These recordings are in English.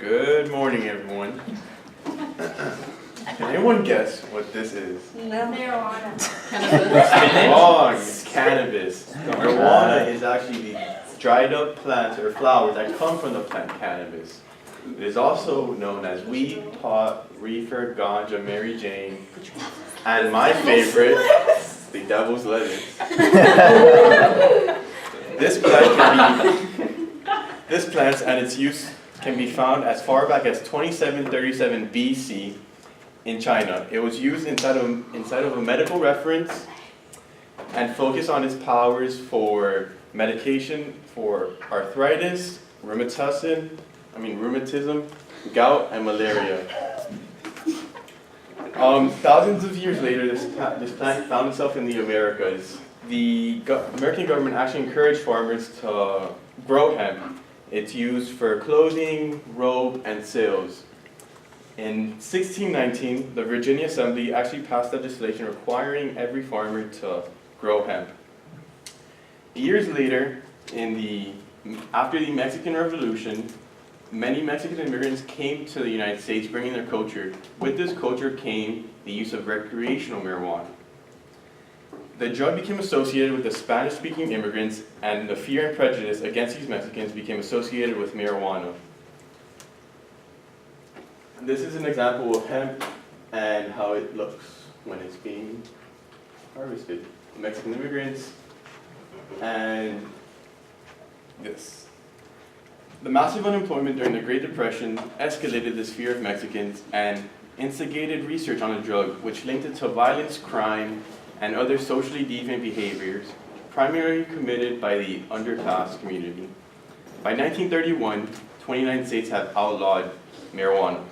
Good morning, everyone. Can anyone guess what this is? No. Marijuana. Wrong. It's cannabis. Marijuana is actually the dried up plants or flowers that come from the plant cannabis. It is also known as weed, pot, reefer, ganja, Mary Jane, and my favorite, the devil's lettuce. This plant and its use can be found as far back as 2737 BC in China. It was used inside of a medical reference and focused on its powers for medication for arthritis, rheumatism, gout, and malaria. Thousands of years later, this plant found itself in the Americas. The American government actually encouraged farmers to grow hemp. It's used for clothing, robe, and sails. In 1619, the Virginia Assembly actually passed legislation requiring every farmer to grow hemp. Years later, after the Mexican Revolution, many Mexican immigrants came to the United States bringing their culture. With this culture came the use of recreational marijuana. The drug became associated with the Spanish-speaking immigrants, and the fear and prejudice against these Mexicans became associated with marijuana. This is an example of hemp and how it looks when it's being harvested. Mexican immigrants, and this. The massive unemployment during the Great Depression escalated this fear of Mexicans and instigated research on the drug, which linked it to violence, crime, and other socially deviant behaviors, primarily committed by the underclass community. By 1931, 29 states have outlawed marijuana.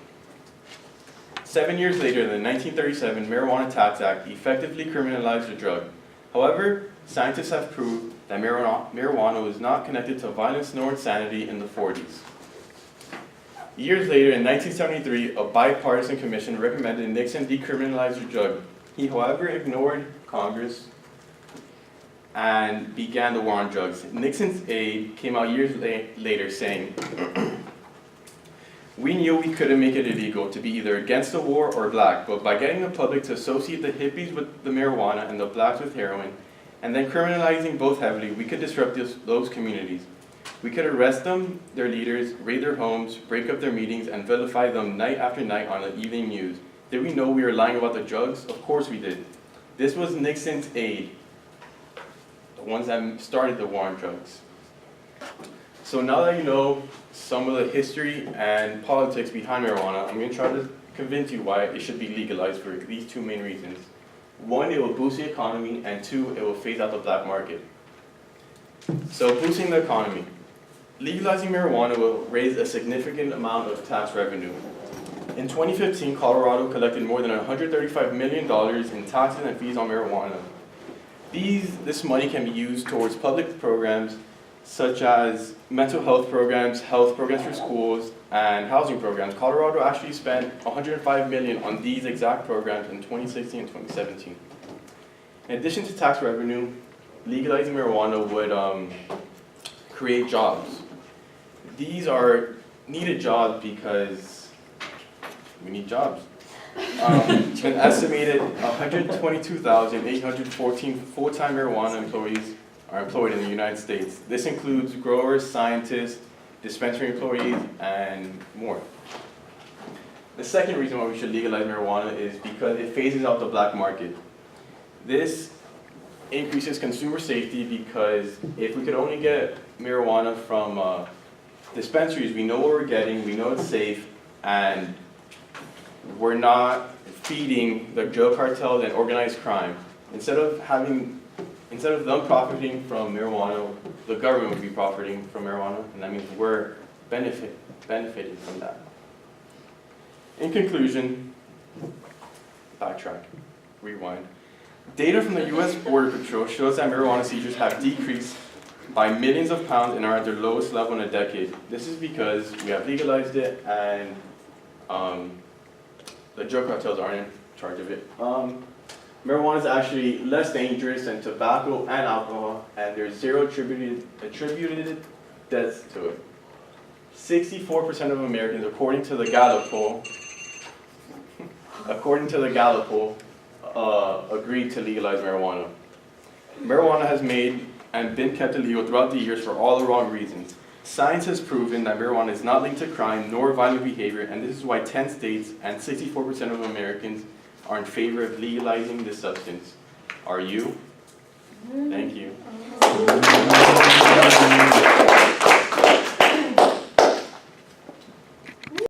7 years later, the 1937 Marijuana Tax Act effectively criminalized the drug. However, scientists have proved that marijuana was not connected to violence nor insanity in the 40s. Years later, in 1973, a bipartisan commission recommended Nixon decriminalize the drug. He, however, ignored Congress and began the war on drugs. Nixon's aide came out years later saying, "We knew we couldn't make it illegal to be either against the war or black, but by getting the public to associate the hippies with the marijuana and the blacks with heroin, and then criminalizing both heavily, we could disrupt those communities. We could arrest them, their leaders, raid their homes, break up their meetings, and vilify them night after night on the evening news. Did we know we were lying about the drugs? Of course we did." This was Nixon's aide, the ones that started the war on drugs. So now that you know some of the history and politics behind marijuana, I'm going to try to convince you why it should be legalized for these two main reasons. One, it will boost the economy, and two, it will phase out the black market. So boosting the economy. Legalizing marijuana will raise a significant amount of tax revenue. In 2015, Colorado collected more than $135 million in taxes and fees on marijuana. This money can be used towards public programs such as mental health programs for schools, and housing programs. Colorado actually spent $105 million on these exact programs in 2016 and 2017. In addition to tax revenue, legalizing marijuana would create jobs. These are needed jobs because we need jobs. An estimated 122,814 full-time marijuana employees are employed in the United States. This includes growers, scientists, dispensary employees, and more. The second reason why we should legalize marijuana is because it phases out the black market. This increases consumer safety because if we could only get marijuana from dispensaries, we know what we're getting, we know it's safe, and we're not feeding the drug cartels and organized crime. Instead of them profiting from marijuana, the government would be profiting from marijuana, and that means we're benefiting from that. In conclusion, backtrack, rewind. Data from the U.S. Border Patrol shows that marijuana seizures have decreased by millions of pounds and are at their lowest level in a decade. This is because we have legalized it, and the drug cartels aren't in charge of it. Marijuana is actually less dangerous than tobacco and alcohol, and there's zero attributed deaths to it. 64% of Americans, according to the Gallup poll, agreed to legalize marijuana. Marijuana has made and been kept illegal throughout the years for all the wrong reasons. Science has proven that marijuana is not linked to crime nor violent behavior, and this is why 10 states and 64% of Americans are in favor of legalizing this substance. Are you? Thank you.